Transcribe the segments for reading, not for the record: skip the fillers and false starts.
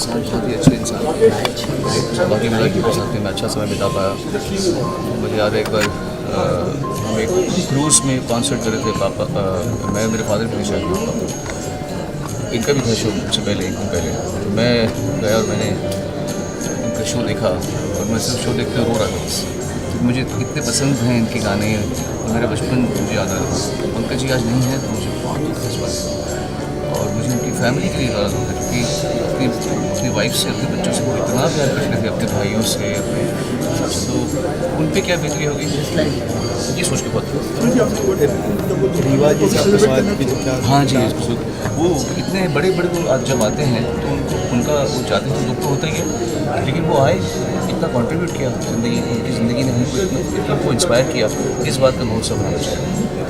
इंसान बहुत ही अच्छे इंसान बाकी मेरा के साथ में मैं अच्छा समय बिता पाया। मुझे याद है एक बार हम एक क्रूज़ में कॉन्सर्ट कर रहे थे। पापा मैं मेरे फादर भी शायद पापा इनका भी था शो मुझसे पहले, एक दिन पहले। तो मैं गया और मैंने उनका शो देखा और मैं सिर्फ शो देखते रो रहा था बस। मुझे इतने पसंद हैं इनके गाने और मेरा बचपन मुझे याद आ रहा था। पंकज जी आज नहीं है तो मुझे बहुत दुख है इस बात का और मुझे उनकी फैमिली के लिए ज़्यादा दुख है क्योंकि अपनी वाइफ से, अपने बच्चों से वो इतना प्यार करते थे, अपने भाइयों से, अपने तो उन पे क्या बेहतरी होगी ये सोच के बहुत रीवा जी से आपके बाद भी जो क्या हाँ जी, वो इतने बड़े बड़े वो आज जब आते हैं तो उनका वो चाहते हैं तो दुख तो होता ही है, लेकिन वो आए इतना कंट्रीब्यूट किया ज़िंदगी, उनकी ज़िंदगी ने हमको इंस्पायर किया। इस बात का बहुत सब होना चाहिए।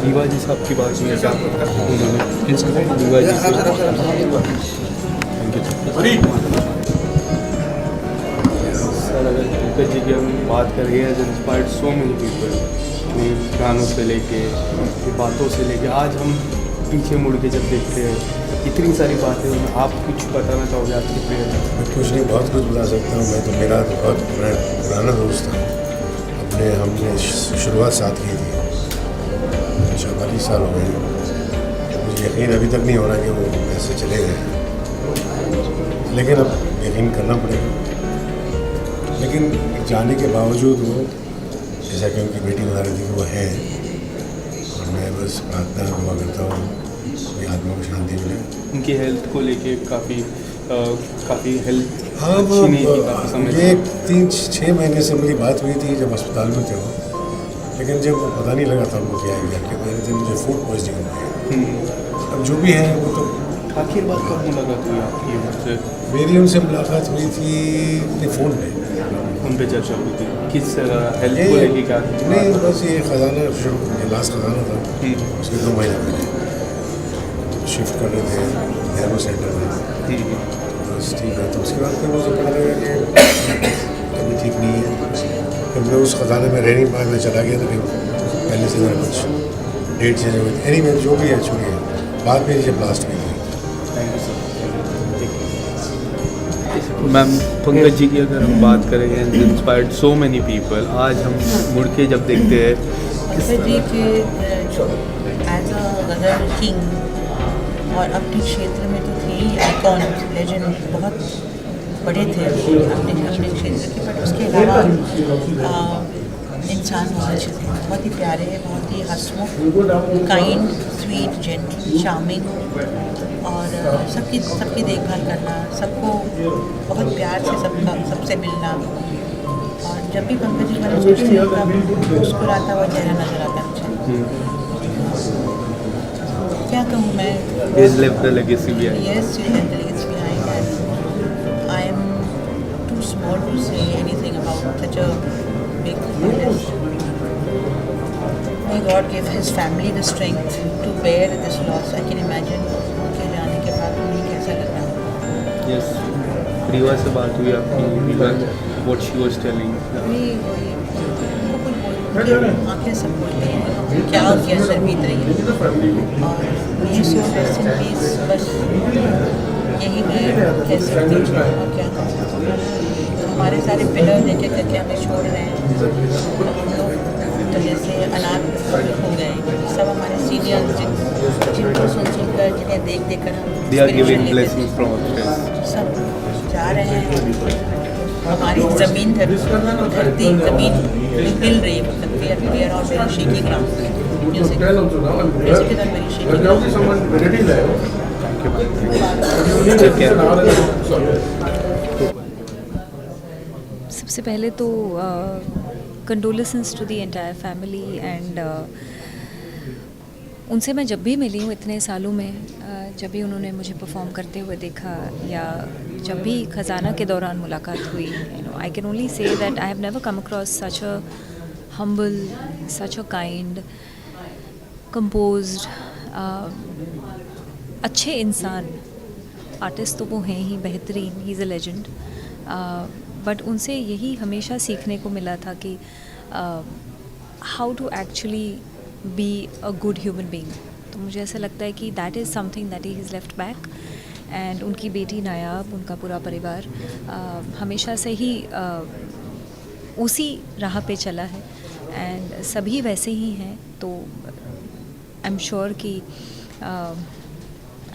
रीवा जी साहब की बात में क्या उन्होंने रीवा जी से सर, अगर पंकज जी की हम बात करें as inspired so many people, अपने गानों से लेके बातों से लेके आज हम पीछे मुड़ के जब देखते हैं इतनी सारी बातें, आप कुछ बताना चाहोगे आपके प्लेयर? मैं कुछ नहीं, बहुत कुछ बता सकता हूँ। मैं तो मेरा बहुत पुराना दोस्त था, हमने शुरुआत साथ की थी, 44 साल हो गए। मुझे यकीन अभी तक नहीं हो रहा कि वो ऐसे चले गए, लेकिन अब यकीन करना पड़ेगा। लेकिन जाने के बावजूद वो, जैसा कि उनकी बेटी बता रही थी कि वो है, और मैं बस प्रार्थना दुआ करता हूँ कि आत्मा को शांति मिले। उनकी हेल्थ को लेके काफ़ी हेल्थ हाँ, वो ये 3-6 महीने से मेरी बात हुई थी जब अस्पताल में थे वो, लेकिन जब वो पता नहीं लगा था उनको क्या है क्या मेरे थे, मुझे फूड पॉइजनिंग हो गई। अब जो भी है वो तो आखिर बात कब मुलाकात हुई आपकी उनसे? मेरी उनसे मुलाकात हुई थी अपने फ़ोन पे चर्चा हुई थी किस हेल्थ को लेके क्या? नहीं, बस ये खजाना लास्ट खजाना था, उसके 2 महीने पहले शिफ्ट कर रहे थे नेहरू सेंटर में। बस ठीक है, तो उसके बाद फिर मुझे पता लगा कि अभी ठीक नहीं है। फिर मैं उस खजाने में रह नहीं पाया, मैं चला गया था। फिर पहले से मेरा कुछ डेट चेंज हो गई थी। एनीवे जो भी है छोड़िए, बाद में जब ब्लास्ट हुई थी। Thank you sir. Ma'am, Pankaj ji की अगर हम बात करेंगे, इंस्पायर्ड सो मेनी पीपल, आज हम मुड़ के जब देखते हैं पंकज जी के जो एज अ गदर किंग और अपने क्षेत्र में तो थे ही आइकॉन, लेजेंड, बहुत बड़े थे अपने क्षेत्र के, बट उसके अलावा इंसान बहुत अच्छे थे, बहुत ही प्यारे, बहुत ही हंसमुख, काइंड, स्वीट, जेंटल, चार्मिंग और सबकी देखभाल करना, सबको बहुत प्यार से सबसे मिलना। और जब भी पंकज जी मैंने सोचती हूँ तब मुस्कुराता हुआ चेहरा नजर आता मुझे। क्या कहूँ मैं? He's left the legacy behind. Yes, he left the legacy behind, and I am too small to say anything about such a big artist. May God give his family the strength to bear this loss. I can imagine उनके जाने के बाद उन्हें कैसा लग रहा होगा। Yes, Rewa से बात हुई आपकी, Rewa what she was telling. आंखें सब बोलती हैं क्या उनके अंदर बीत रही है, और ये सो रेस्ट इन पीस, बस यही मैं कह सकती हूँ। और क्या हमारे सारे पिलर देखे करके हमें छोड़ रहे हैं, तो जैसे अनाथ हो गए सब हमारे सीनियर्स जिनको सुन कर, जिन्हें देख कर हम सब जा रहे हैं। हमारी ज़मीन धरती ज़मीन हिल रही है, मतलब we are all very shaky ground. Music is very shaky ground. सबसे पहले तो condolences to the entire family and उनसे मैं जब भी मिली हूँ इतने सालों में, जब भी उन्होंने मुझे परफॉर्म करते हुए देखा या जब भी खजाना के दौरान मुलाकात हुई, I can only say that I have never come across such a humble, such a kind, composed, अच्छे इंसान। आर्टिस्ट तो वो हैं ही बेहतरीन, he is a legend, but उनसे यही हमेशा सीखने को मिला था कि how to actually be a good human being. तो मुझे ऐसा लगता है कि that is something that he is left back and उनकी बेटी नायाब, उनका पूरा परिवार हमेशा से ही उसी राह पे चला है एंड सभी वैसे ही हैं. तो आई एम श्योर कि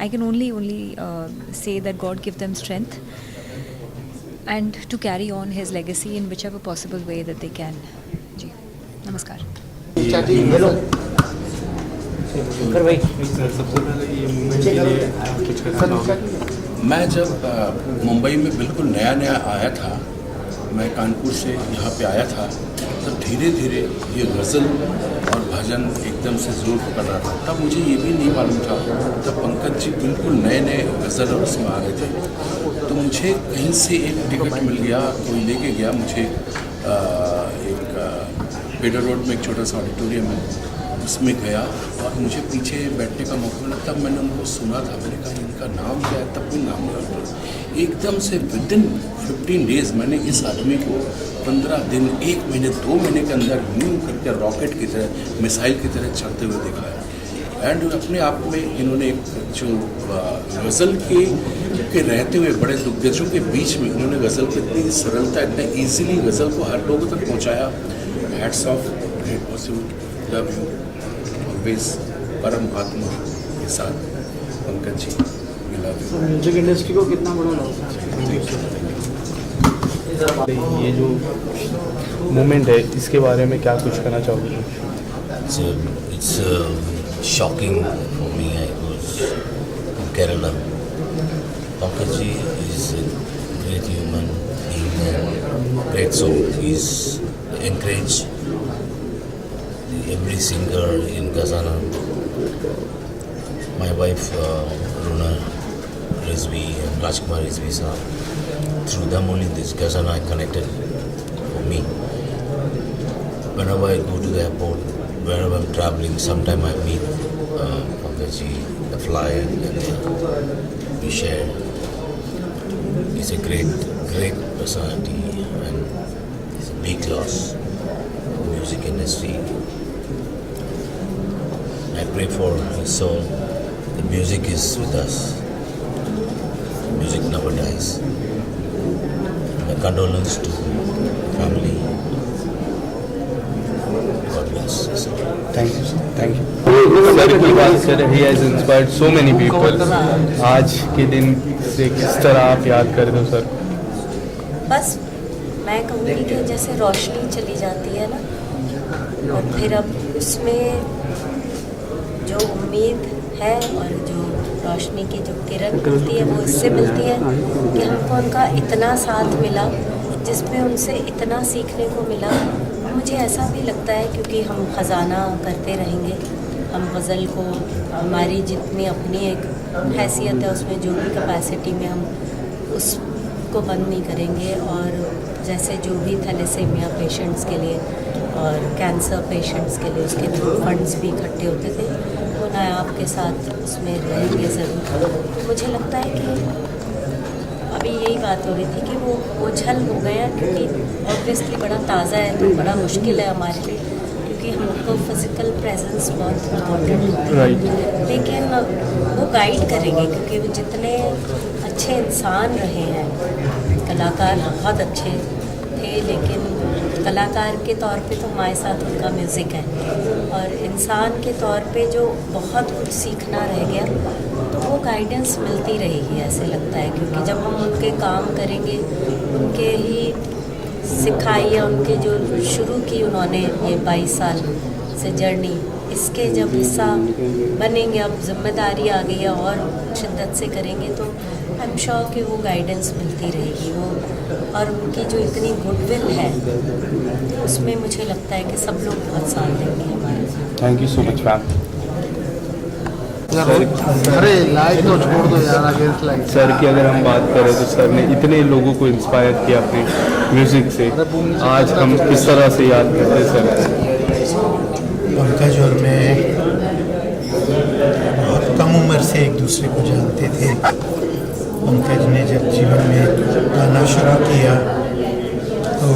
I can only say that God give them strength and to carry on his legacy in whichever possible way that they can. जी, नमस्कार. सबसे पहले ये मूवमेंट के लिए कुछ कहना चाहूँगा. मैं जब मुंबई में बिल्कुल नया नया आया था, मैं कानपुर से यहाँ पे आया था, तब धीरे धीरे ये गज़ल और भजन एकदम से ज़ोर पकड़ रहा था. तब मुझे ये भी नहीं मालूम था, तब पंकज जी बिल्कुल नए नए गज़ल और उसमें आ रहे थे. तो मुझे कहीं से एक टिकट मिल गया, कोई लेके गया मुझे एक पेडर रोड में एक छोटा सा ऑडिटोरियम है, उसमें गया और मुझे पीछे बैठने का मौका मिला. तब मैंने उनको सुना था, मैंने कहा इनका नाम क्या है, तब कोई नाम नहीं आता. एकदम से विदिन 15 डेज़ मैंने इस आदमी को 15 दिन, 1 महीने, 2 महीने के अंदर यूँ करके रॉकेट की तरह, मिसाइल की तरह चढ़ते हुए देखा है. एंड अपने आप में इन्होंने एक जो गज़ल के रहते हुए बड़े दुर्गजों के बीच में इन्होंने गज़ल को इतनी सरलता, इतने ईजीली गज़ल को हर लोगों तक पहुँचाया. Hats off, great pursuit, love you always. परम आत्मा के साथ Pankaj ji, we love you. Music industry को कितना बड़ा लॉस है. ये जो मूवमेंट है इसके बारे में क्या कुछ कहना चाहोगे? It's shocking for me. I was from Kerala. Pankaj ji is a great human being and great soul. He's encouraged every singer in Gazana. My wife Runa Rizvi and Rajkumar Rizvi sir. Through them only this Gazana connected for me. Whenever I go to the airport, wherever I'm traveling, sometime I meet Pankaj ji, the flyer, and we share. He's a great personality and it's a big loss for the music industry. I pray for his soul. The music is with us. Music never dies. My condolence to family. God bless. Thank you thank you. Sir की बात करें, he has inspired so many people. आज के दिन से किस तरह आप याद करते हो सर? बस मैं कहूँगी कि जैसे रोशनी चली जाती है ना, और फिर अब उसमें जो उम्मीद है और जो रोशनी की जो किरण मिलती है वो इससे मिलती है कि हमको उनका इतना साथ मिला, जिसमें उनसे इतना सीखने को मिला. मुझे ऐसा भी लगता है क्योंकि हम ख़जाना करते रहेंगे, हम गज़ल को हमारी जितनी अपनी एक हैसियत है उसमें जो भी कैपेसिटी में हम उसको बंद नहीं करेंगे. और जैसे जो भी थैलेसेमिया पेशेंट्स के लिए और कैंसर पेशेंट्स के लिए उसके थ्रू फंड्स भी इकट्ठे होते थे, वो नायाब के साथ उसमें रहेंगे ज़रूर. मुझे लगता है कि अभी यही बात हो रही थी कि वो ओझल हो गया, क्योंकि ऑब्वियसली बड़ा ताज़ा है तो बड़ा मुश्किल है हमारे लिए, क्योंकि हमको फिज़िकल प्रेजेंस बहुत इम्पोर्टेंट होती है. लेकिन वो गाइड करेंगे, क्योंकि वो जितने अच्छे इंसान रहे हैं, कलाकार बहुत अच्छे थे, लेकिन कलाकार के तौर पे तो हमारे साथ उनका म्यूज़िक है, और इंसान के तौर पे जो बहुत कुछ सीखना रह गया, तो वो गाइडेंस मिलती रहेगी ऐसे लगता है. क्योंकि जब हम उनके काम करेंगे, उनके ही सिखाई या उनके जो शुरू की उन्होंने ये 22 साल से जर्नी, इसके जब हिस्सा बनेंगे, अब जिम्मेदारी आ गई है और शिद्दत से करेंगे, तो आई एम श्योर कि वो गाइडेंस मिलती रहेगी. वो और उनकी जो इतनी गुडविल है उसमें मुझे लगता है कि सब लोग बहुत साथ देंगे हमारे. Thank you so much ma'am. अरे लाइट तो छोड़ दो यार, अगेंस्ट लाइट. सर की अगर हम बात करें तो सर ने इतने लोगों को इंस्पायर किया अपने म्यूज़िक से. आज हम किस तरह से याद करते हैं सर? पंकज और मैं बहुत कम उम्र से एक दूसरे को जानते थे. पंकज ने जब जीवन में गाना शुरू किया तो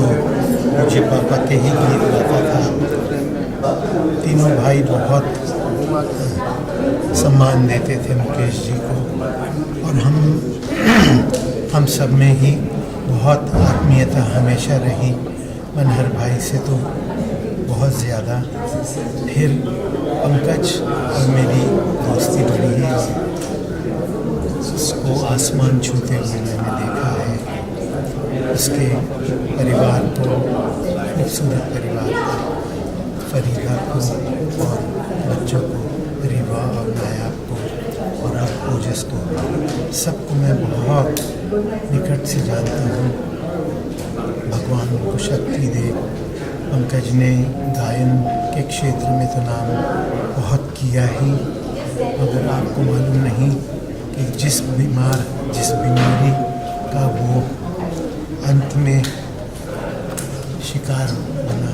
मुझे पापा के ही गीत गाता था. तीनों भाई बहुत सम्मान देते थे मुकेश जी को, और हम सब में ही बहुत आत्मीयता हमेशा रही। मनहर भाई से तो बहुत ज़्यादा। फिर पंकज और मेरी दोस्ती बढ़ी है। उसको आसमान छूते हुए मैंने देखा है। उसके परिवार को, खूबसूरत परिवार को, फरीदा को और बच्चों को, रिवा और नायाब को और अब ओजस को, सबको मैं बहुत निकट से जानता हूँ। भगवान उनको शक्ति दे। पंकज ने गायन के क्षेत्र में तो नाम बहुत किया ही, मगर आपको मालूम नहीं कि जिस बीमारी का वो अंत में शिकार बना,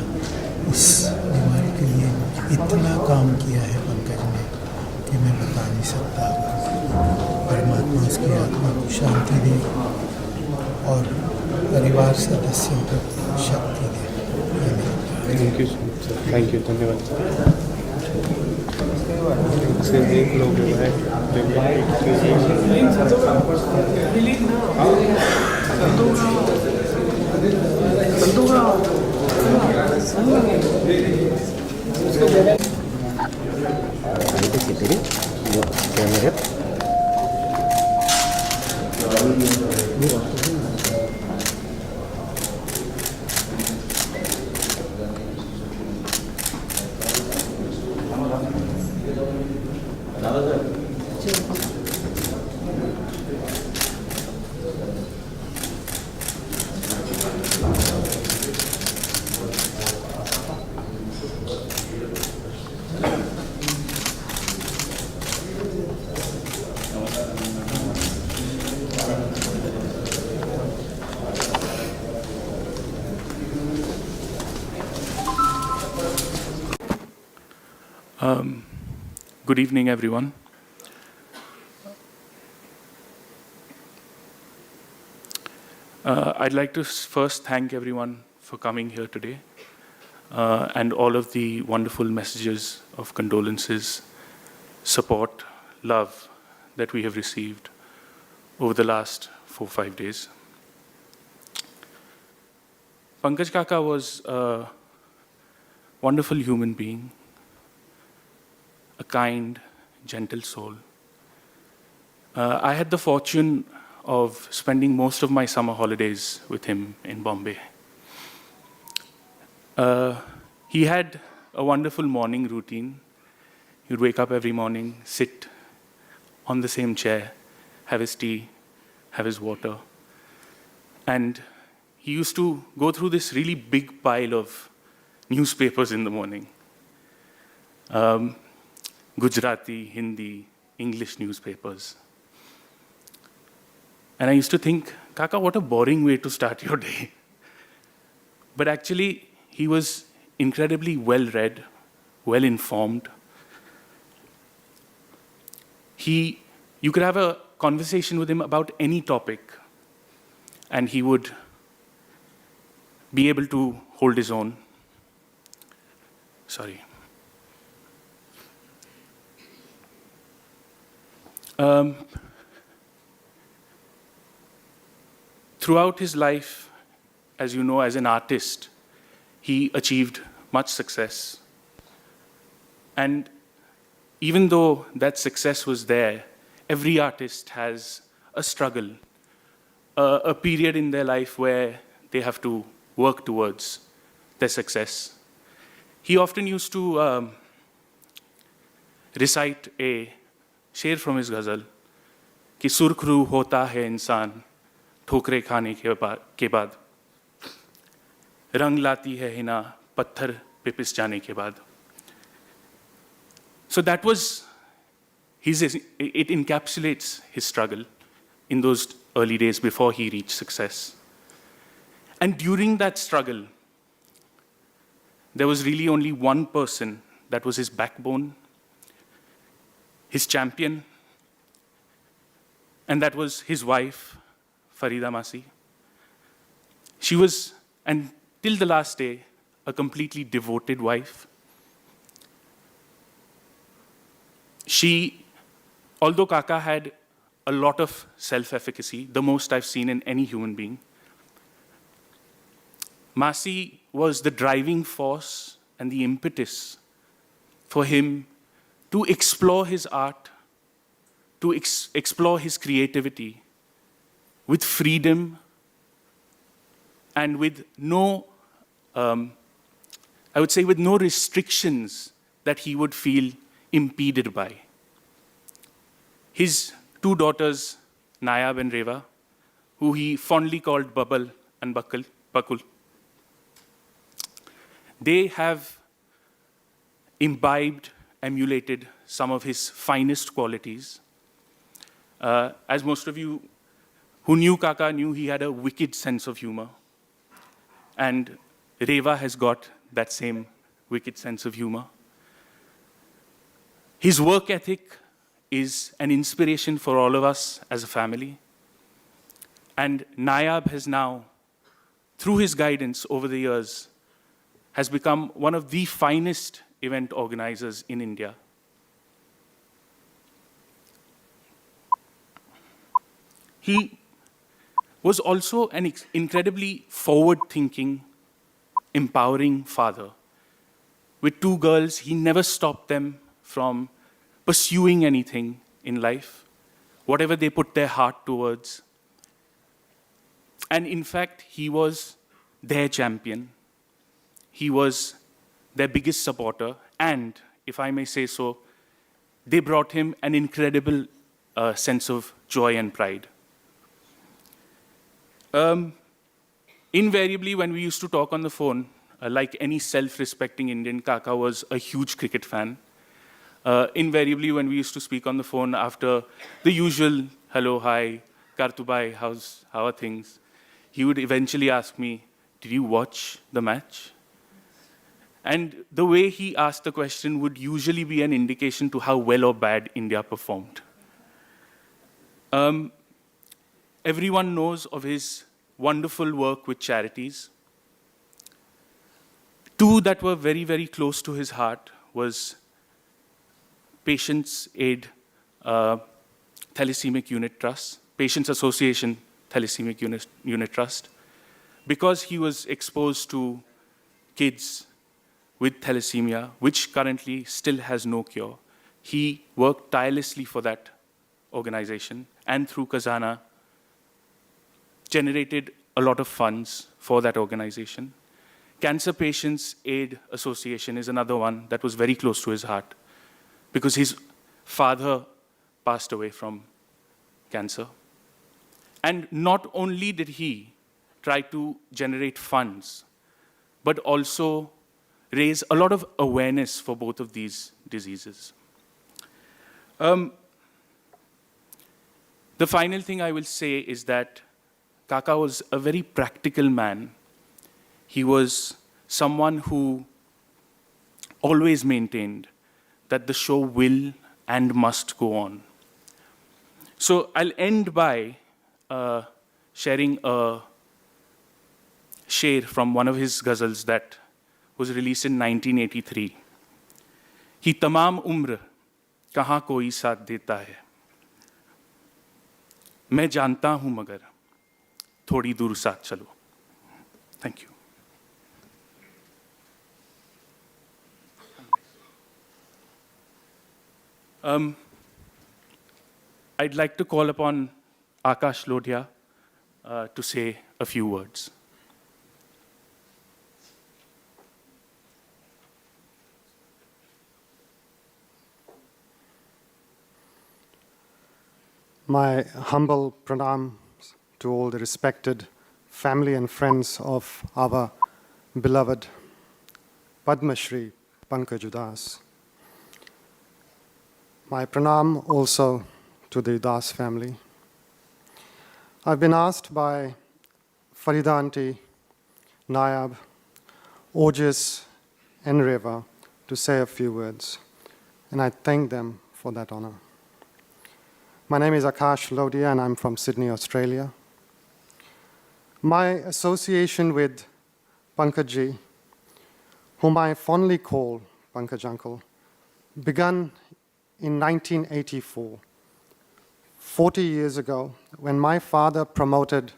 उस बीमारी के लिए इतना काम किया है पंकज ने कि मैं बता नहीं सकता आपको। परमात्मा उसकी आत्मा को शांति दे और परिवार सदस्यों को शक्ति दे। Thank you sir, thank you, धन्यवाद सर। एक लोग Good evening, everyone. I'd like to first thank everyone for coming here today and all of the wonderful messages of condolences, support, love that we have received over the last 4-5 days. Pankaj Kaka was a wonderful human being, a kind, gentle soul. I had the fortune of spending most of my summer holidays with him in Bombay. He had a wonderful morning routine. He'd wake up every morning, sit on the same chair, have his tea, have his water. And he used to go through this really big pile of newspapers in the morning. Gujarati, Hindi, English newspapers. And I used to think, Kaka, what a boring way to start your day. But actually, he was incredibly well-read, well-informed. You could have a conversation with him about any topic, and he would be able to hold his own. Sorry. Throughout his life, as you know, as an artist, he achieved much success. And even though that success was there, every artist has a struggle, a period in their life where they have to work towards their success. He often used to recite a शेर from his गज़ल कि सुरखरू होता है इंसान ठोकरे खाने के बाद, रंग लाती है हिना पत्थर पे पिस जाने के बाद. So that was it encapsulates his struggle in those early days before he reached success. And during that struggle, there was really only one person that was his backbone, his champion, and that was his wife, Farida Masi. She was, and till the last day, a completely devoted wife. She, although Kaka had a lot of self-efficacy, the most I've seen in any human being. Masi was the driving force and the impetus for him to explore his art, to explore his creativity with freedom and with no, I would say, with no restrictions that he would feel impeded by. His two daughters, Nayab and Reva, who he fondly called Bubble and Bakul, they have imbibed, emulated some of his finest qualities. As most of you who knew Kaka knew, he had a wicked sense of humor. And Reva has got that same wicked sense of humor. His work ethic is an inspiration for all of us as a family. And Nayab has now, through his guidance over the years, has become one of the finest event organizers in India. He was also an incredibly forward-thinking, empowering father. With two girls, he never stopped them from pursuing anything in life, whatever they put their heart towards. And in fact, he was their champion. He was their biggest supporter, and, if I may say so, they brought him an incredible sense of joy and pride. Invariably, when we used to talk on the phone, like any self-respecting Indian, Kaka was a huge cricket fan. Invariably, when we used to speak on the phone after the usual, hello, hi, Kartubai, how are things? He would eventually ask me, did you watch the match? And the way he asked the question would usually be an indication to how well or bad India performed. Everyone knows of his wonderful work with charities. Two that were very, very close to his heart was Patients Aid Thalassaemic Unit Trust, Patients Association Thalassaemic Unit Trust. Because he was exposed to kids with thalassemia, which currently still has no cure, he worked tirelessly for that organization, and through Khazana, generated a lot of funds for that organization. Cancer Patients Aid Association is another one that was very close to his heart, because his father passed away from cancer. And not only did he try to generate funds, but also raise a lot of awareness for both of these diseases. The final thing I will say is that Kaka was a very practical man. He was someone who always maintained that the show will and must go on. So I'll end by sharing a sher from one of his ghazals that was released in 1983. He tamam umr kahan koi saath deta hai. मैं जानता हूं मगर थोड़ी दूर साथ चलो. Thank you. I'd like to call upon Akash Lodhia to say a few words. My humble pranams to all the respected family and friends of our beloved Padma Shri Pankaj Udhas. My pranam also to the Udhas family. I've been asked by Farida Aunty, Nayab, Ojis, and Reva to say a few words, and I thank them for that honor. My name is Akash Lodhia, and I'm from Sydney, Australia. My association with Pankaj, whom I fondly call Pankaj Uncle, began in 1984, 40 years ago when my father promoted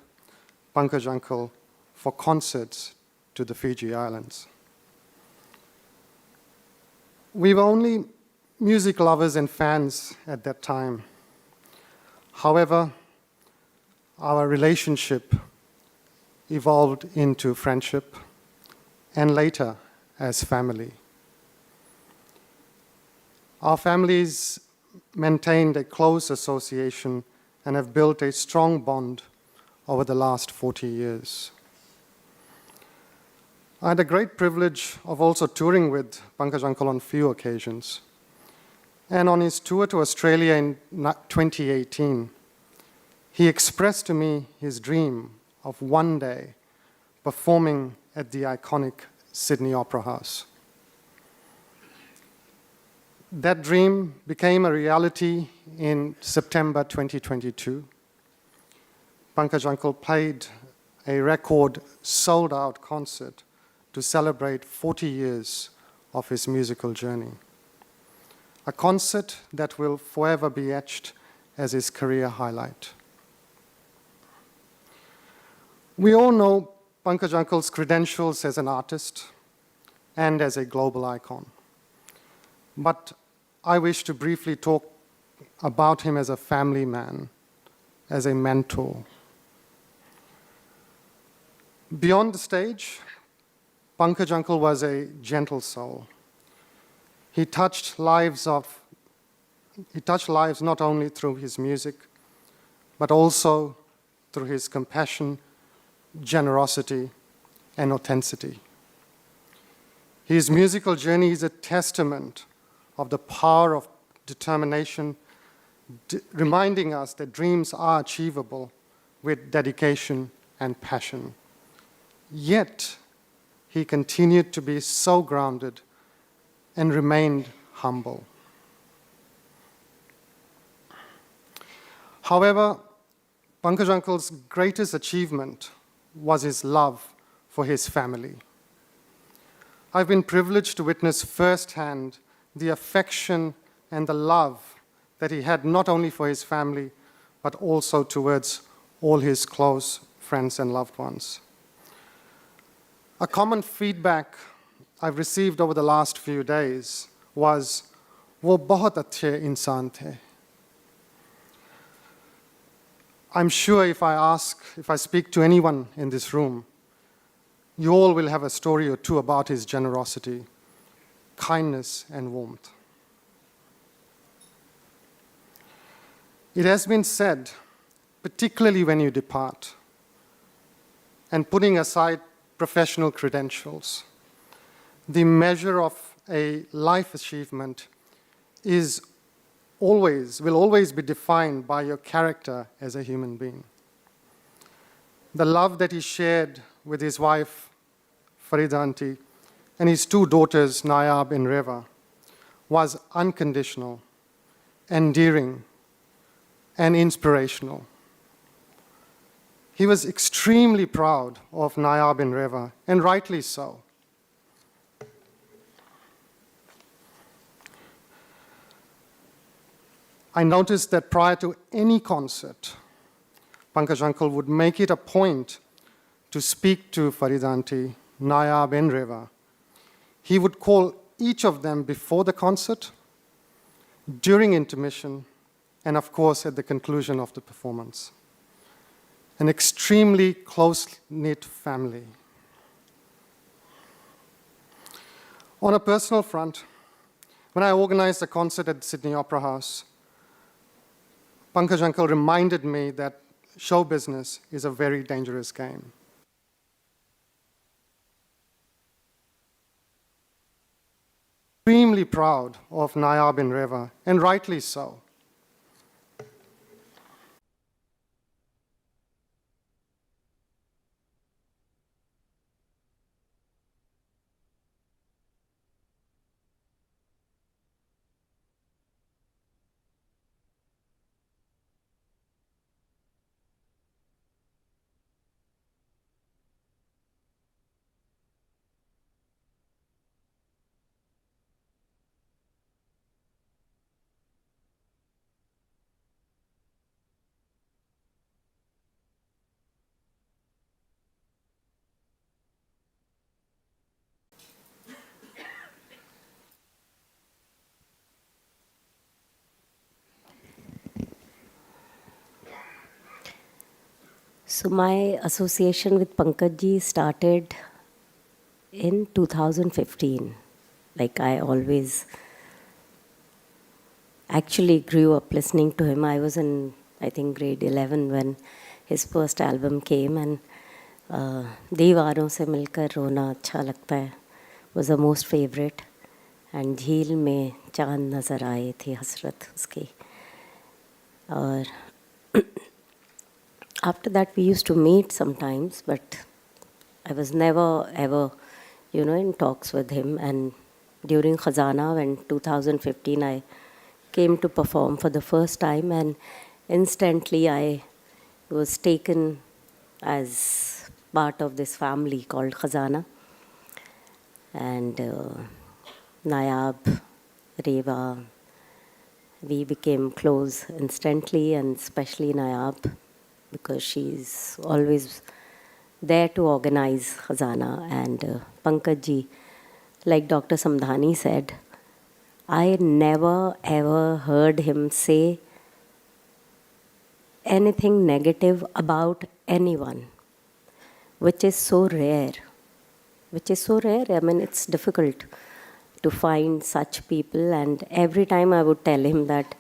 Pankaj Uncle for concerts to the Fiji Islands. We were only music lovers and fans at that time. However, our relationship evolved into friendship and later as family. Our families maintained a close association and have built a strong bond over the last 40 years. I had a great privilege of also touring with Pankaj Uncle on few occasions. And on his tour to Australia in 2018, he expressed to me his dream of one day performing at the iconic Sydney Opera House. That dream became a reality in September 2022. Pankaj Uncle played a record sold-out concert to celebrate 40 years of his musical journey. A concert that will forever be etched as his career highlight. We all know Pankaj Uncle's credentials as an artist and as a global icon. But I wish to briefly talk about him as a family man, as a mentor. Beyond the stage, Pankaj Uncle was a gentle soul. He touched lives not only through his music, but also through his compassion, generosity, and authenticity. His musical journey is a testament of the power of determination, reminding us that dreams are achievable with dedication and passion. Yet, he continued to be so grounded and remained humble. However, Pankaj Uncle's greatest achievement was his love for his family. I've been privileged to witness firsthand the affection and the love that he had not only for his family, but also towards all his close friends and loved ones. A common feedback I've received over the last few days was, "वो बहुत अच्छे इंसान थे." I'm sure if I speak to anyone in this room, you all will have a story or two about his generosity, kindness, and warmth. It has been said, particularly when you depart, and putting aside professional credentials, the measure of a life achievement will always be defined by your character as a human being. The love that he shared with his wife, Farida Aunty, and his two daughters, Nayab and Reva, was unconditional, endearing, and inspirational. He was extremely proud of Nayab and Reva, and rightly so. I noticed that prior to any concert, Pankaj Uncle would make it a point to speak to Farida Aunty, Nayab and Reva. He would call each of them before the concert, during intermission, and of course at the conclusion of the performance. An extremely close-knit family. On a personal front, when I organized a concert at Sydney Opera House, Pankaj Uncle reminded me that show business is a very dangerous game. Extremely proud of Nayab and Reva, and rightly so. So my association with Pankaj ji started in 2015. Like I always actually grew up listening to him. I was in, I think, grade 11 when his first album came, and दीवारों से मिलकर रोना अच्छा लगता है was the most favorite, and झील में चांद नज़र आए थी हसरत उसकी. और after that we used to meet sometimes, but I was never ever, in talks with him. And during Khazana, when 2015 I came to perform for the first time, and instantly I was taken as part of this family called Khazana. And Nayab, Reva, we became close instantly, and especially Nayab, because she's always there to organize Khazana. And Pankaj ji, like Dr. Samdhani said, I never ever heard him say anything negative about anyone, which is so rare. I mean, it's difficult to find such people. And every time I would tell him that,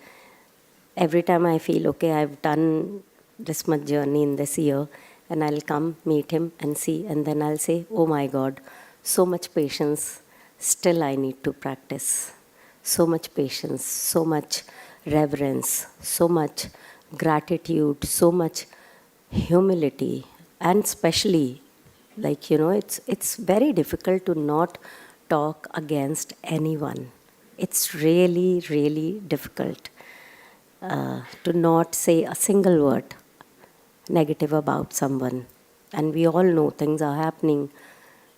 every time I feel, okay, I've done this much journey in this year, and I'll come meet him and see, and then I'll say, oh my God, so much patience, still I need to practice. So much patience, so much reverence, so much gratitude, so much humility, and especially, like, it's very difficult to not talk against anyone. It's really, really difficult to not say a single word negative about someone. And we all know things are happening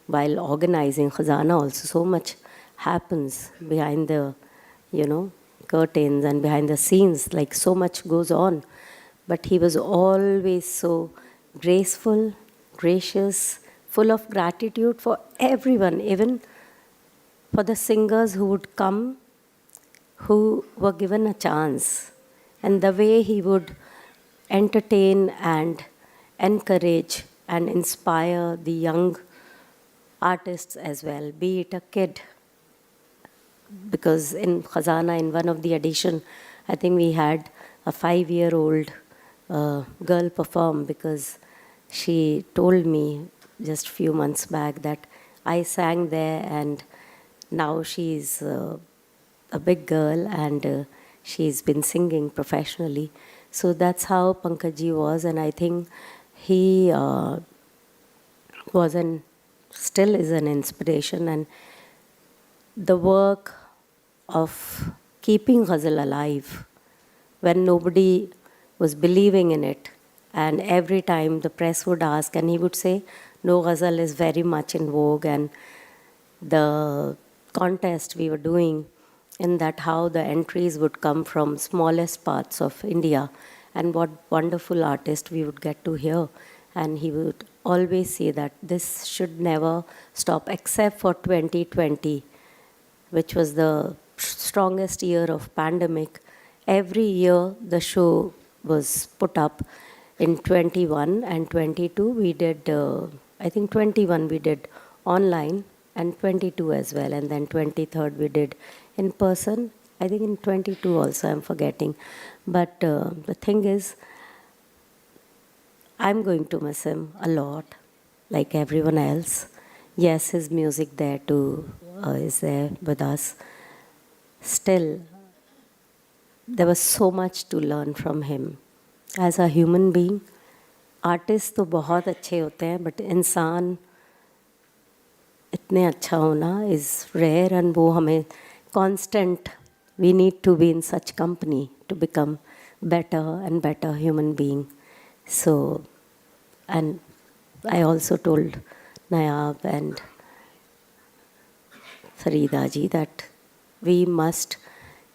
while organizing Khazana also. So much happens behind the, curtains and behind the scenes, like so much goes on. But he was always so graceful, gracious, full of gratitude for everyone, even for the singers who would come, who were given a chance. And the way he would entertain and encourage and inspire the young artists as well, be it a kid. Because in Khazana, in one of the edition, I think we had a 5-year-old girl perform, because she told me just a few months back that I sang there, and now she's a big girl, and she's been singing professionally. So that's how Pankaj ji was, and I think he still is an inspiration. And the work of keeping Ghazal alive when nobody was believing in it, and every time the press would ask, and he would say, no, Ghazal is very much in vogue. And the contest we were doing, in that how the entries would come from smallest parts of India, and what wonderful artists we would get to hear. And he would always say that this should never stop, except for 2020, which was the strongest year of pandemic. Every year the show was put up. In 21 and 22 we did, I think 21 we did online, and 22 as well, and then 23rd we did in person. I think in 22 also, I'm forgetting. But the thing is, I'm going to miss him a lot, like everyone else. Yes, his music there too is there with us. Still, there was so much to learn from him. As a human being, artists तो बहुत अच्छे होते हैं, but इंसान इतने अच्छा होना is rare, and वो हमें constant, we need to be in such company to become better and better human being. So, and I also told Nayab and Farida ji that we must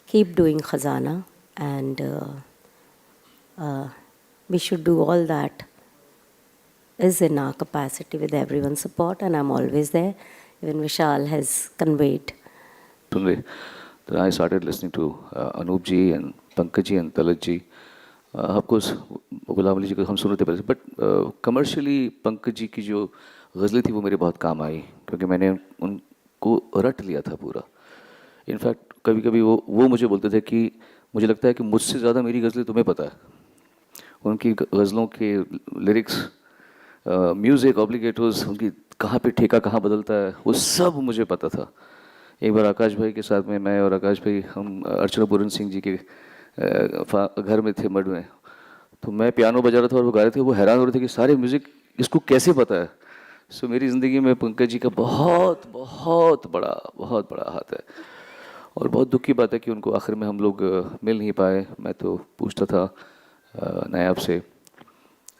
keep doing Khazana, and we should do all that is in our capacity with everyone's support, and I'm always there. Even Vishal has conveyed. Then I started listening to Anup ji and Pankaj ji and Talat ji. Of course Ghulam Ali ji को हम सुनते पहले, but commercially Pankaj ji की जो गज़लें थी वो मेरे बहुत काम आई, क्योंकि मैंने उनको रट लिया था पूरा. इनफैक्ट कभी कभी वो मुझे बोलते थे कि मुझे लगता है कि मुझसे ज़्यादा मेरी गज़लें तुम्हें पता है. उनकी गज़लों के लिरिक्स, म्यूज़िक, ऑब्लिगेटोस, उनकी कहाँ पे ठेका कहाँ बदलता है, वो सब मुझे पता था. एक बार आकाश भाई के साथ में, मैं और आकाश भाई, हम अर्चना पूरन सिंह जी के घर में थे, मड में. तो मैं पियानो बजा रहा था और वो गा रहे थे. वो हैरान हो रहे थे कि सारे म्यूज़िक इसको कैसे पता है. सो मेरी ज़िंदगी में पंकज जी का बहुत बहुत बड़ा हाथ है. और बहुत दुख की बात है कि उनको आखिर में हम लोग मिल नहीं पाए. मैं तो पूछता था नायाब से.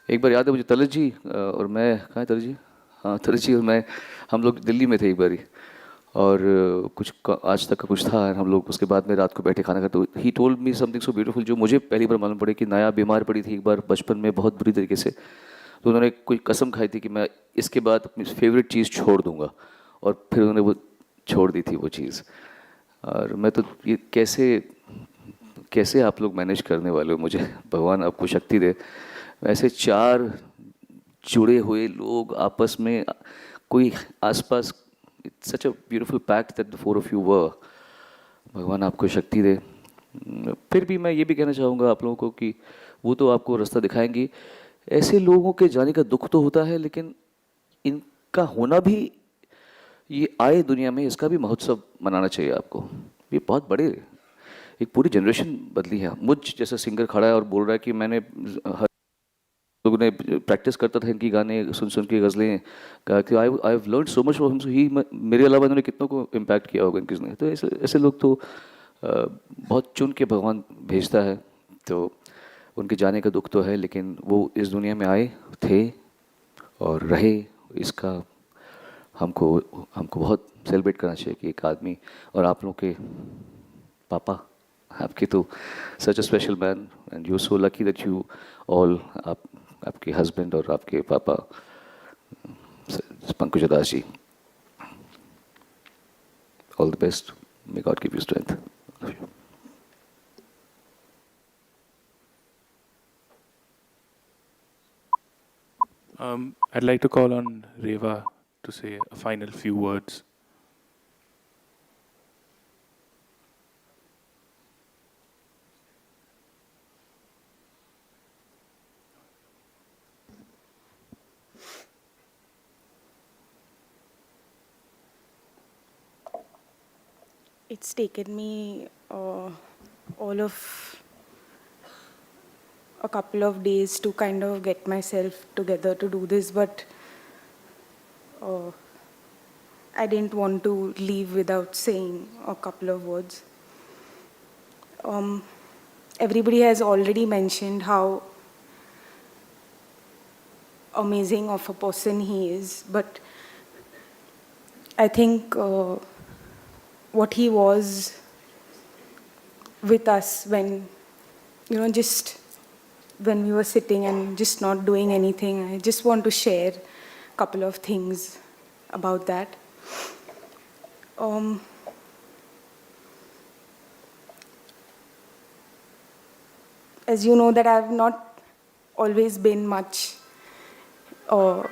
एक बार याद है मुझे, तलत जी और मैं, कहाँ है तलत जी? हाँ, तलत जी और मैं, हम लोग दिल्ली में थे एक बारी, और कुछ आज तक का कुछ था. हम लोग उसके बाद में रात को बैठे खाना खाते. He told me something so beautiful, जो मुझे पहली बार मालूम पड़े कि नायाब बीमार पड़ी थी एक बार बचपन में बहुत बुरी तरीके से. तो उन्होंने कोई कसम खाई थी कि मैं इसके बाद अपनी फेवरेट चीज़ छोड़ दूंगा, और फिर उन्होंने वो छोड़ दी थी वो चीज़. और मैं तो ये कैसे आप लोग मैनेज करने वाले हो, मुझे भगवान आपको शक्ति दे. ऐसे चार जुड़े हुए लोग आपस में, कोई आसपास, it's such a beautiful pact that the four of you were. भगवान आपको शक्ति दे. फिर भी मैं ये भी कहना चाहूँगा आप लोगों को कि वो तो आपको रास्ता दिखाएंगी. ऐसे लोगों के जाने का दुख तो होता है, लेकिन इनका होना भी, ये आए दुनिया में, इसका भी महोत्सव मनाना चाहिए आपको. ये बहुत बड़े, एक पूरी जनरेशन बदली है. मुझ जैसा सिंगर खड़ा है और बोल रहा है कि मैंने हर लोगों ने प्रैक्टिस करता था इनकी गाने सुन सुन के गज़लें, कहा कि I have learn so much from he. मेरे अलावा इन्होंने कितनों को इम्पैक्ट किया होगा इनकी ने. तो ऐसे लोग तो बहुत चुन के भगवान भेजता है. तो उनके जाने का दुख तो है, लेकिन वो इस दुनिया में आए थे और रहे. इसका हमको बहुत सेलिब्रेट करना चाहिए कि एक आदमी, और आप लोगों के पापा, आपके तो such a special man, and you so lucky that you all, आपके हस्बैंड और आपके पापा Pankaj Udhas ji. All the best. May God give you strength. I'd like to call on Reva to say a final few words. It's taken me all of a couple of days to kind of get myself together to do this, but I didn't want to leave without saying a couple of words. Everybody has already mentioned how amazing of a person he is, but I think what he was with us when, just when we were sitting and just not doing anything, I just want to share a couple of things about that. As you know that I've not always been much, I'm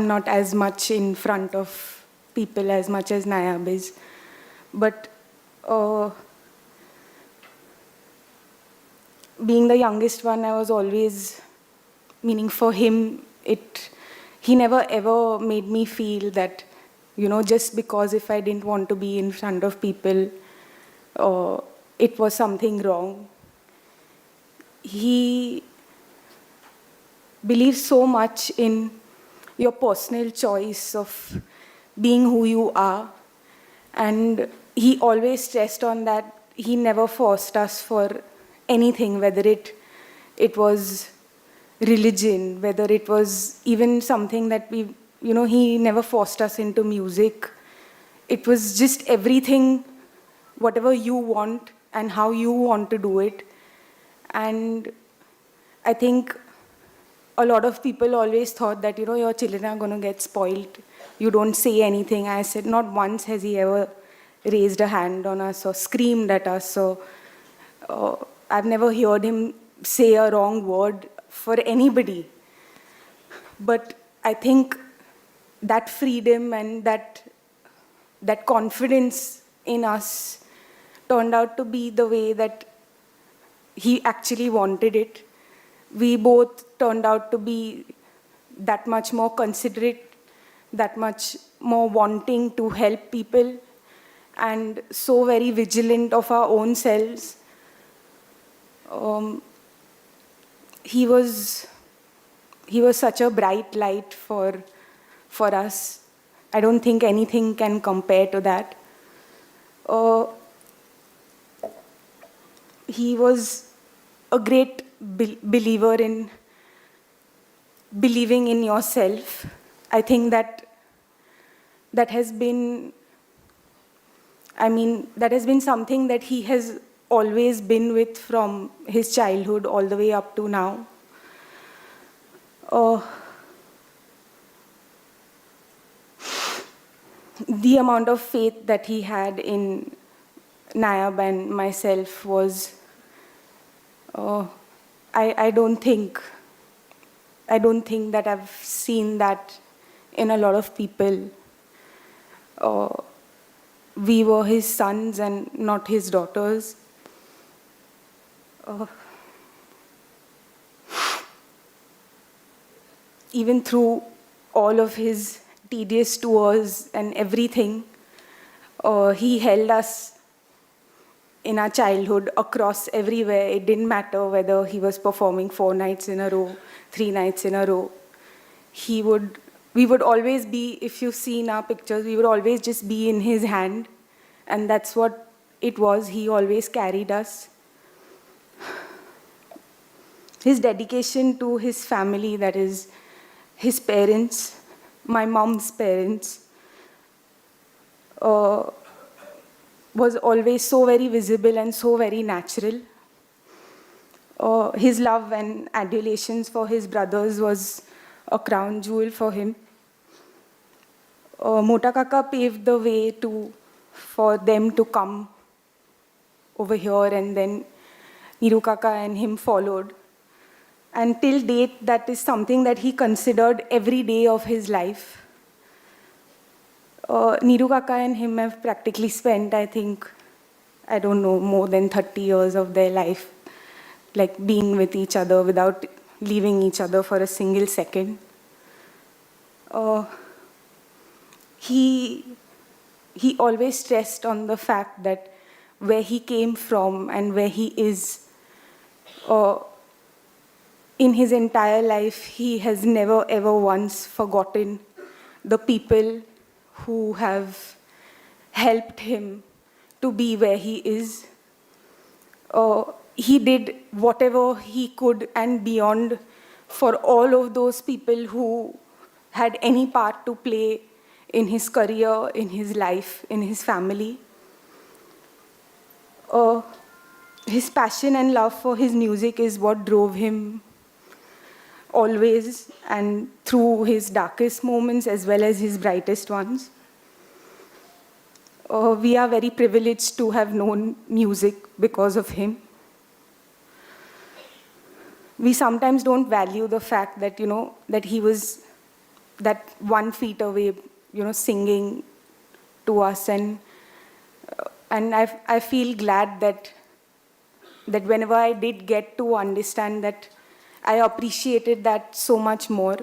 not as much in front of people as much as Nayab is. But being the youngest one, I was always, meaning for him, he never ever made me feel that, just because if I didn't want to be in front of people, it was something wrong. He believes so much in your personal choice of being who you are, and he always stressed on that. He never forced us for anything, whether it was religion, whether it was even something that he never forced us into music. It was just everything, whatever you want and how you want to do it. And I think a lot of people always thought that, your children are going to get spoiled. You don't say anything. I said, not once has he ever raised a hand on us or screamed at us. So I've never heard him say a wrong word for anybody. But I think that freedom and that confidence in us turned out to be the way that he actually wanted it. We both turned out to be that much more considerate, that much more wanting to help people, and so very vigilant of our own selves. He was such a bright light for us. I don't think anything can compare to that. He was a great believer in believing in yourself. I think that has been, that has been something that he has always been with from his childhood all the way up to now. The amount of faith that he had in Nayab and myself was, I don't think that I've seen that in a lot of people. We were his sons and not his daughters. Even through all of his tedious tours and everything, he held us in our childhood across everywhere. It didn't matter whether he was performing 4 nights in a row, 3 nights in a row. We would always be, if you've seen our pictures, we would always just be in his hand. And that's what it was. He always carried us. His dedication to his family, that is his parents, my mom's parents, was always so very visible and so very natural. His love and adulations for his brothers was a crown jewel for him. Mota Kaka paved the way for them to come over here, and then Niru Kaka and him followed. And till date, that is something that he considered every day of his life. Niru Kaka and him have practically spent, I think, I don't know, more than 30 years of their life, like being with each other without leaving each other for a single second. He always stressed on the fact that where he came from and where he is, in his entire life, he has never ever once forgotten the people who have helped him to be where he is. He did whatever he could and beyond for all of those people who had any part to play in his career, in his life, in his family. His passion and love for his music is what drove him always, and through his darkest moments as well as his brightest ones. We are very privileged to have known music because of him. We sometimes don't value the fact that, that he was that 1 feet away, singing to us. And I feel glad that whenever I did get to understand that, I appreciated that so much more.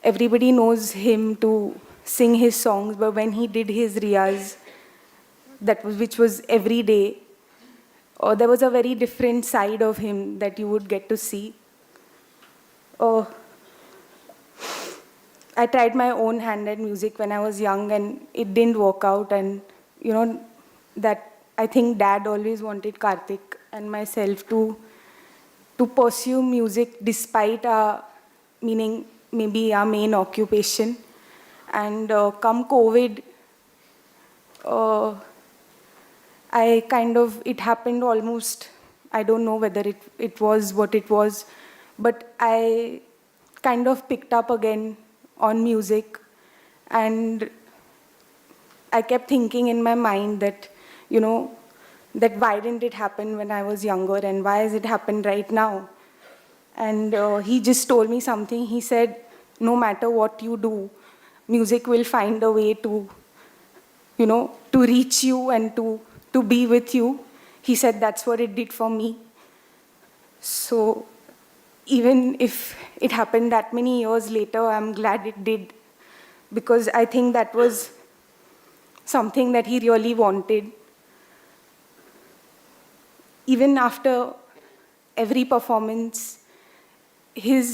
Everybody knows him to sing his songs, but when he did his riyaz, which was every day, there was a very different side of him that you would get to see. I tried my own hand at music when I was young, and it didn't work out. And that I think Dad always wanted Karthik and myself to pursue music despite maybe our main occupation. And come COVID, it happened almost, I don't know whether it was what it was, but I kind of picked up again on music. And I kept thinking in my mind that, that why didn't it happen when I was younger and why has it happened right now? And he just told me something. He said, no matter what you do, music will find a way to, to reach you and to be with you. He said that's what it did for me. So even if it happened that many years later, I'm glad it did, because I think that was something that he really wanted. Even after every performance, he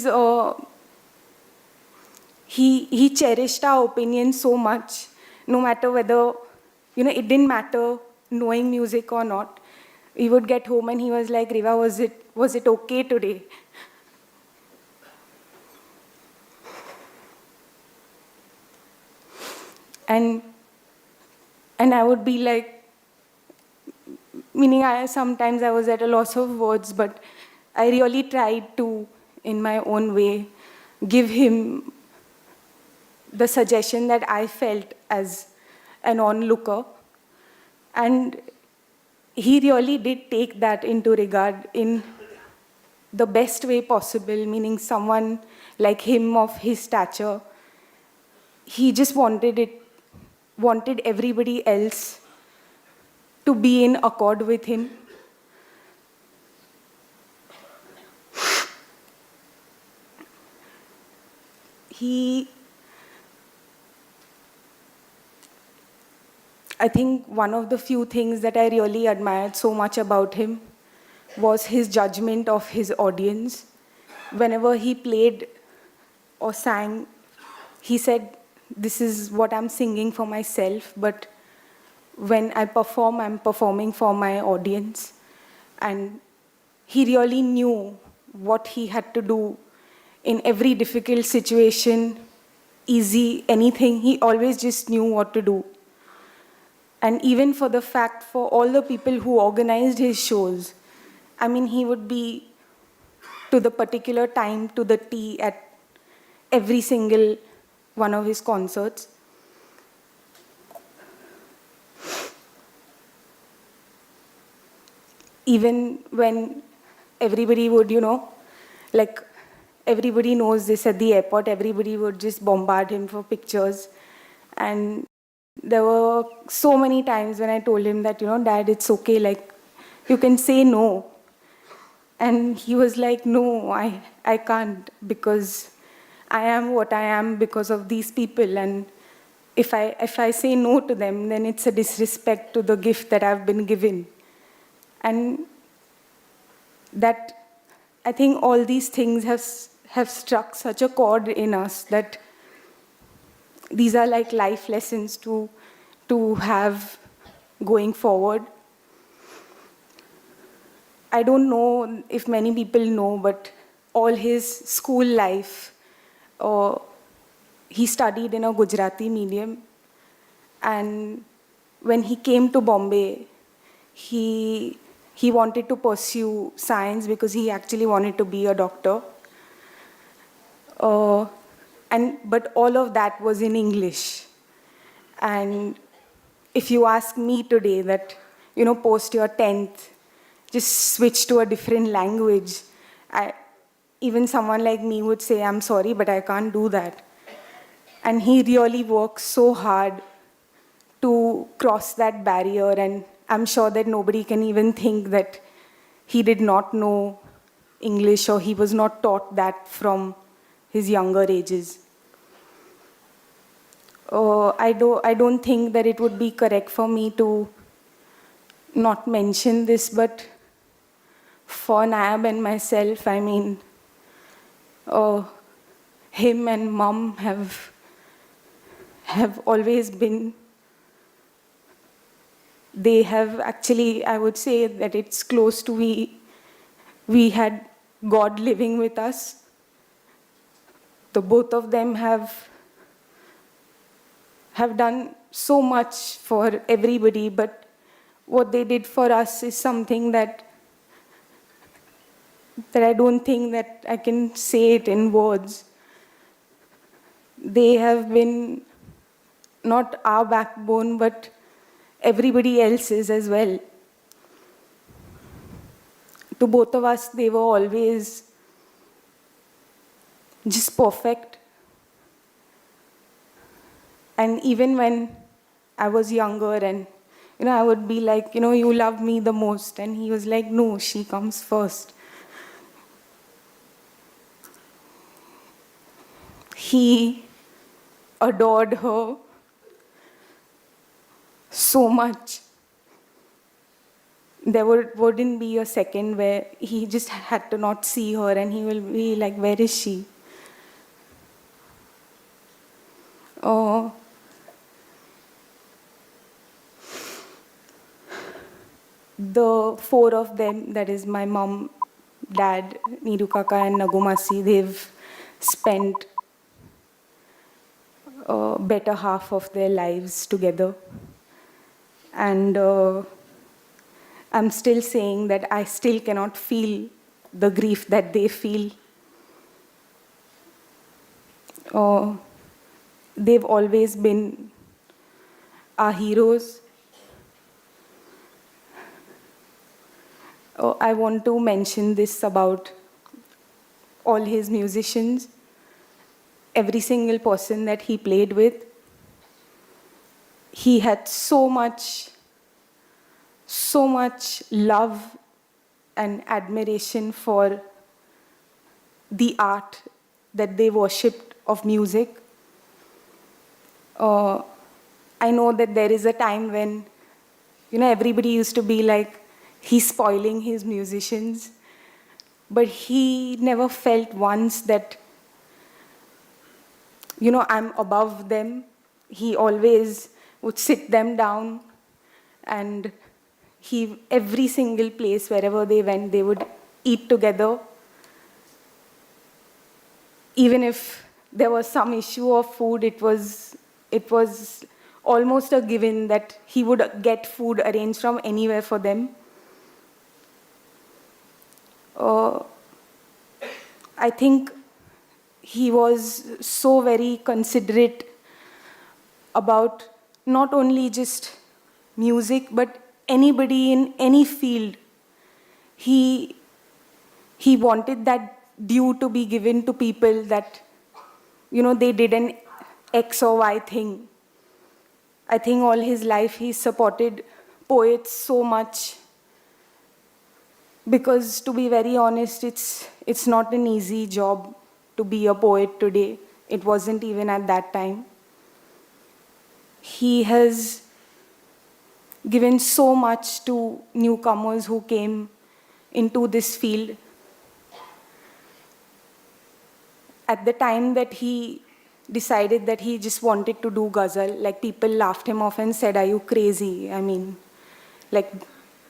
cherished our opinion so much, no matter whether, it didn't matter knowing music or not. We would get home and he was like, Riva, was it okay today? And I would be like, meaning sometimes I was at a loss of words, but I really tried to, in my own way, give him the suggestion that I felt as an onlooker. And he really did take that into regard in the best way possible, meaning someone like him of his stature. He just wanted everybody else to be in accord with him. I think one of the few things that I really admired so much about him was his judgment of his audience. Whenever he played or sang, he said, this is what I'm singing for myself, but when I perform, I'm performing for my audience. And he really knew what he had to do in every difficult situation, easy, anything. He always just knew what to do. And even for all the people who organized his shows, I mean, he would be to the particular time, to the T at every single one of his concerts. Even when everybody would, like everybody knows this at the airport, everybody would just bombard him for pictures. And there were so many times when I told him that, Dad, it's okay, like, you can say no. And he was like, no, I can't, because I am what I am because of these people. And if I say no to them, then it's a disrespect to the gift that I've been given. And that, I think all these things have struck such a chord in us that these are like life lessons to have going forward. I don't know if many people know, but all his school life, he studied in a Gujarati medium. And when he came to Bombay, he wanted to pursue science because he actually wanted to be a doctor. But all of that was in English. And if you ask me today that, post your 10th, just switch to a different language, even someone like me would say, I'm sorry, but I can't do that. And he really works so hard to cross that barrier, and I'm sure that nobody can even think that he did not know English or he was not taught that from his younger ages. I don't think that it would be correct for me to not mention this, but for Nayab and myself, I mean, him and Mom have always been, they have actually, I would say that it's close to we had God living with us. The both of them have done so much for everybody, but what they did for us is something that I don't think that I can say it in words. They have been not our backbone, but everybody else's as well. to both of us, they were always just perfect. And even when I was younger and, I would be like, you love me the most. And he was like, no, she comes first. He adored her so much. There wouldn't be a second where he just had to not see her and he will be like, where is she? Oh, the four of them, that is my mom, dad, Niru Kaka and Nagumasi, they've spent a better half of their lives together. And I'm still saying that I still cannot feel the grief that they feel. They've always been our heroes. I want to mention this about all his musicians, every single person that he played with. He had so much love and admiration for the art that they worshipped of music. I know that there is a time when, everybody used to be like, he's spoiling his musicians. But he never felt once that, I'm above them. He always would sit them down, and every single place, wherever they went, they would eat together. Even if there was some issue of food, it was almost a given that he would get food arranged from anywhere for them. I think he was so very considerate about not only just music, but anybody in any field. He wanted that due to be given to people that, they did an X or Y thing. I think all his life he supported poets so much. Because to be very honest, it's not an easy job to be a poet today. It wasn't even at that time. He has given so much to newcomers who came into this field. At the time that he decided that he just wanted to do ghazal, like people laughed him off and said, are you crazy? I mean, like,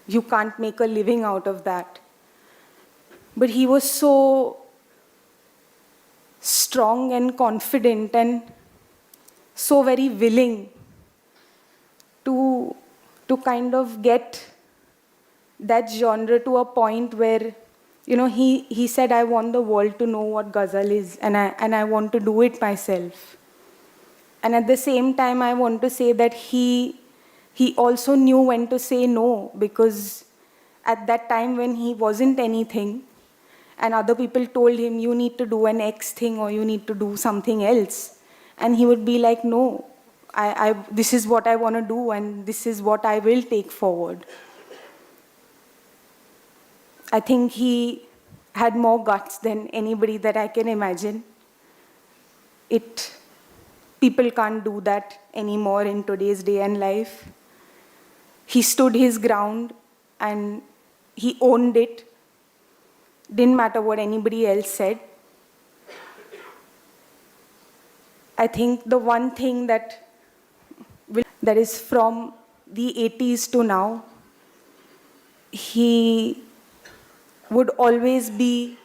you can't make a living out of that. But he was so strong and confident and so very willing to kind of get that genre to a point where, he said, I want the world to know what ghazal is, and I want to do it myself. And at the same time, I want to say that he also knew when to say no, because at that time when he wasn't anything, and other people told him, you need to do an X thing or you need to do something else. And he would be like, no, this is what I want to do and this is what I will take forward. I think he had more guts than anybody that I can imagine. People can't do that anymore in today's day and life. He stood his ground and he owned it. Didn't matter what anybody else said. I think the one thing that is from the 80s to now, he would always be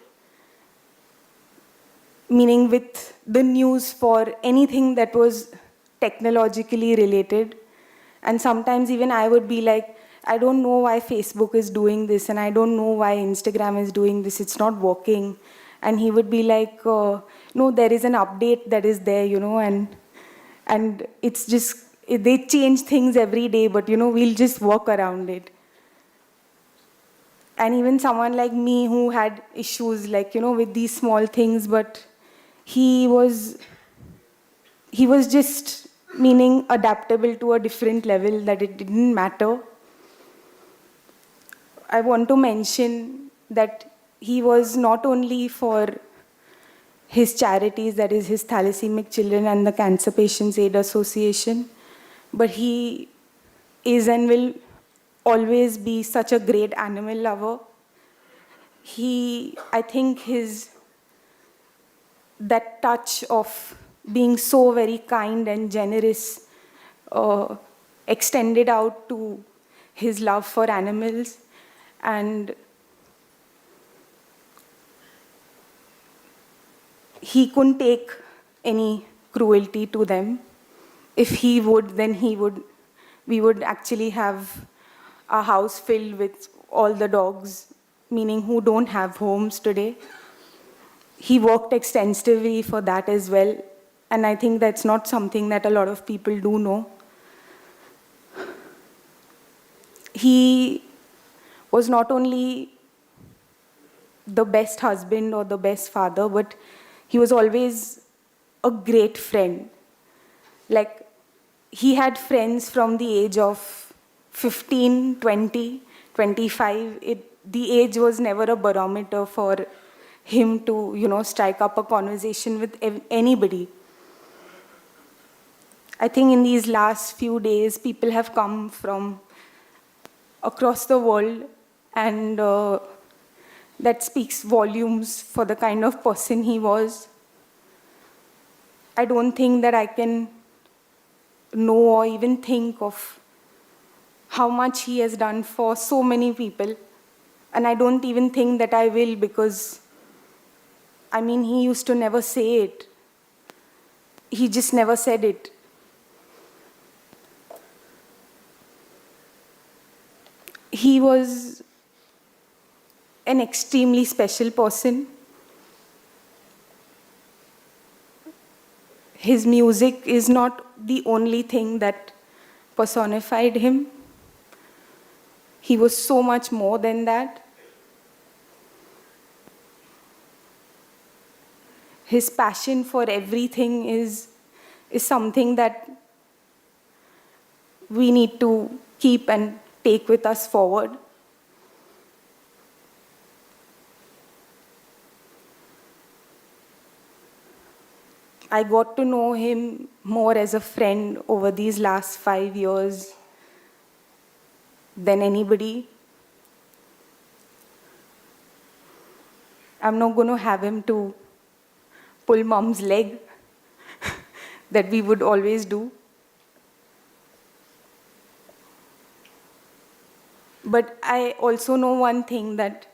meaning with the news for anything that was technologically related. And sometimes even I would be like, I don't know why Facebook is doing this and I don't know why Instagram is doing this, it's not working. And he would be like, no, there is an update that is there, and it's just, they change things every day, but we'll just work around it. And even someone like me who had issues like, with these small things, but he was just meaning adaptable to a different level, that it didn't matter. I want to mention that he was not only for his charities, that is his Thalassaemic Children and the Cancer Patients Aid Association, but he is and will always be such a great animal lover. I think that touch of being so very kind and generous extended out to his love for animals, and he couldn't take any cruelty to them. If he would, then we would actually have a house filled with all the dogs, meaning who don't have homes today. He worked extensively for that as well, and I think that's not something that a lot of people do know. He was not only the best husband or the best father, but he was always a great friend. Like, he had friends from the age of 15, 20, 25. The age was never a barometer for him to, strike up a conversation with anybody. I think in these last few days, people have come from across the world, and that speaks volumes for the kind of person he was. I don't think that I can know or even think of how much he has done for so many people. And I don't even think that I will, because, he used to never say it. He just never said it. He was an extremely special person. His music is not the only thing that personified him. He was so much more than that. His passion for everything is something that we need to keep and take with us forward. I got to know him more as a friend over these last 5 years than anybody. I'm not going to have him to pull mom's leg that we would always do. But I also know one thing, that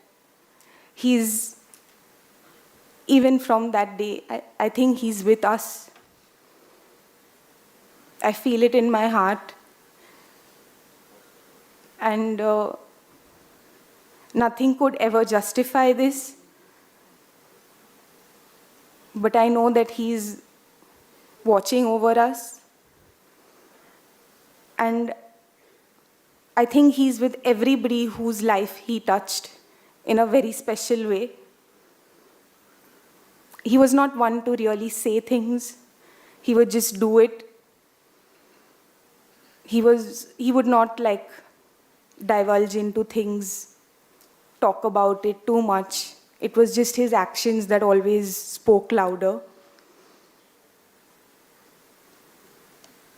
even from that day, I think he's with us. I feel it in my heart. And nothing could ever justify this. But I know that he's watching over us. And I think he's with everybody whose life he touched in a very special way. He was not one to really say things. He would just do it. He would not divulge into things, talk about it too much. It was just his actions that always spoke louder.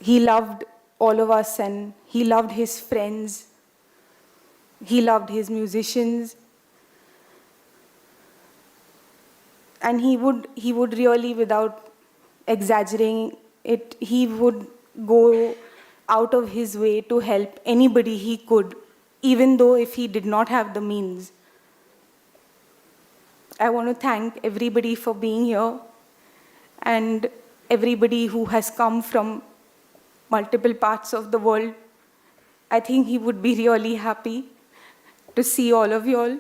He loved all of us, and he loved his friends. He loved his musicians. And he would really, without exaggerating it, he would go out of his way to help anybody he could, even though if he did not have the means. I want to thank everybody for being here, and everybody who has come from multiple parts of the world. I think he would be really happy to see all of you all.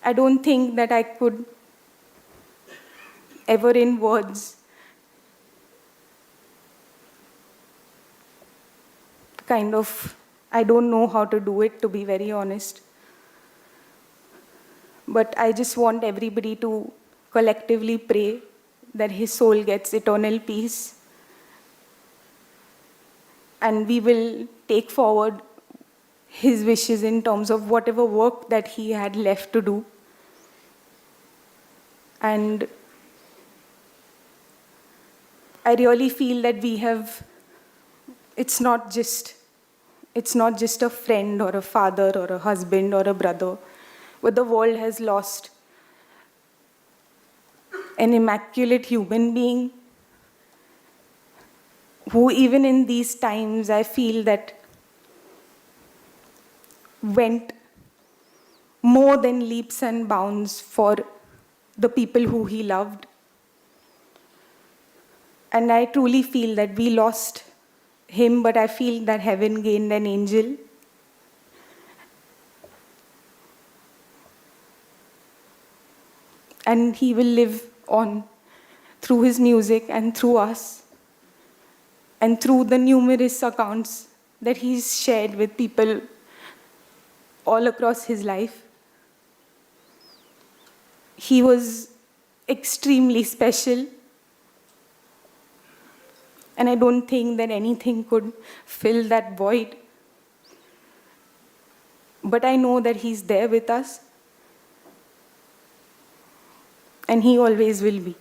I don't think that I could ever in words kind of I don't know how to do it, to be very honest. But I just want everybody to collectively pray that his soul gets eternal peace. And we will take forward his wishes in terms of whatever work that he had left to do. And I really feel that we have, it's not just a friend or a father or a husband or a brother, but the world has lost an immaculate human being who, even in these times, I feel that went more than leaps and bounds for the people who he loved. And I truly feel that we lost him, but I feel that heaven gained an angel. And he will live on through his music and through us and through the numerous accounts that he's shared with people all across his life. He was extremely special, and I don't think that anything could fill that void. But I know that he's there with us, and he always will be.